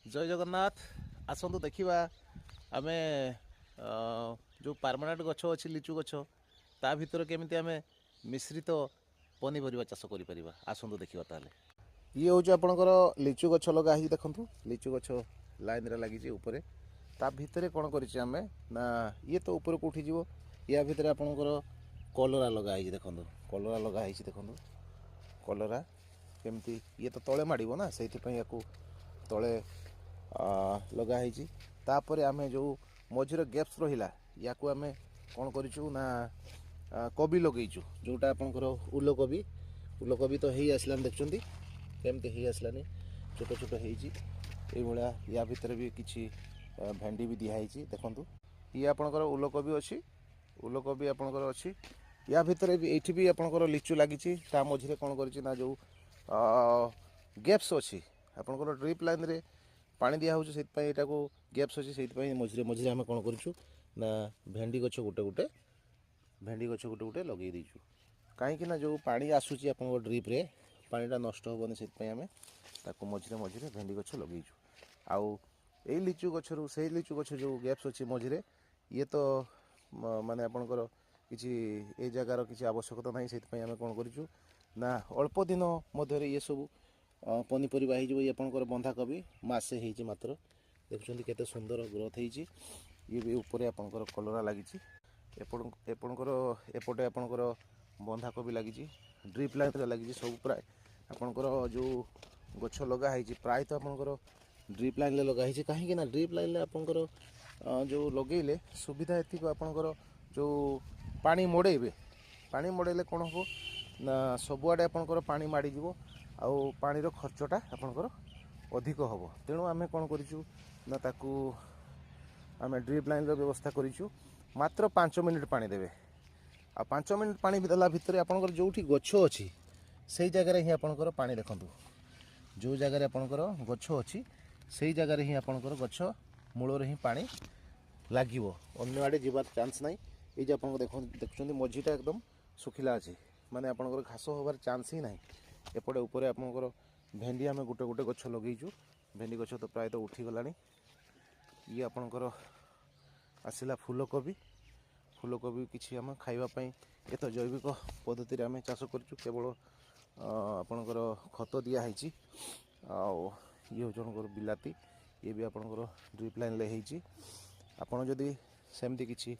जय जगन्नाथ। आसतु देखा आम जो परमानेंट गछ अच्छी लिचु गछ ता भर केमी आम मिश्रित पनीपरिया चाष कर आसतु देखा ताले ये हूँ आपणकर लिचु गछ लगा देखु लिचु गछ लाइन रे लगी ऊपर ता भितर कौन करें ना ये तो ऊपर को उठीज या भितर आपणकर कलरा लगाई देखो कलरा लगाई देखो कलरा केमती ये तो तले माड़ ना से तले लगाई तापर आम जो मझीर गैप्स रहा या आम कौन करूँ ना कोबी लगेचु जोटा आपंकर उलकोबी तो हो आसलानी देखुं केमती हो आसलानी छोट छोट होया या भितर भी किसी भेंडी भी दिखाई देखु ये आपंकर उलकोबी अच्छी उलकोबी आपंकर अच्छी या भितर भी ये भी आपंकर लिचु लगी मझे कौन कर जो गैप्स अच्छी आपंकर ड्रिप लाइन रे पानी दिया हो यहाँ को गैप्स अच्छी से मझे मझे आम कौन करूँ ना भेंडी गछ गोटे गोटे भेंडी गछ गोटे गोटे लगे दीचु कहीं जो पानी आसूसी आप ड्रिप रे पानीटा नष्ट हेनी से आम ताको मझे मझे भेंडी गछ लगेचु आउ यही लिचु गचर से लिचु गछ जो गैप्स अच्छी मझे ये तो माने आपणकर किसी ए जगार किसी आवश्यकता ना से आम कौन करूँ ना अल्प दिन मध्य ये सब पनीपरिया ये आपंकर बंधाकोबी मसे हो मात्र देखुं केते सुंदर ग्रोथ होती ये भी ऊपर आपंकर कलरा लगी एपणकर एपटे आपंकर बंधाकोबी लगी ड्रिप लाइन लगी सब प्राय आपंकर जो गछ लगाई प्राय तो आपंकर ड्रिप लाइन लगाई कहीं ड्रिप लाइन आपंकर जो लगेले सुविधा एतिक आपंकर जो पानी मोड़ेले कौन हो ना सबुआडे आपंकर पानी माड़ीज आउ पानीर खर्चटा आपंकर अधिक हम तेणु आम कौन करूँ ना ताकू आम ड्रिप लाइन व्यवस्था करूँ मात्र 5 मिनिट पानी देवे आ 5 मिनिट पानी देला भितर आपंकर जो गछ अच्छी से जगार ही आपंकर पानी देखूँ जो जगार आपंकर गछ अच्छी से जगार ही आपंकर गछ मूल ही पानी लगे अन्य आड़े जीवार चांस ना ये आप देखुं मझीटा एकदम सुखिला अच्छे माने आपंकर घास होबार चांस ही ना एपटे ऊपर आपंकर भेंडी आम गोटे गोटे गछ लगेचु भेंडी गछ तो प्राय तो उठीगला ये आपंकर आसला फूलकोबी किसी आम खावाई ये तो जैविक पद्धति आम चाष करूँ केवल आपणकर खत दिखाई ये हूँ जनकर बिलाती ये भी आपंकर ड्रिप लाइन ले आपड़ जदि सेमती किसी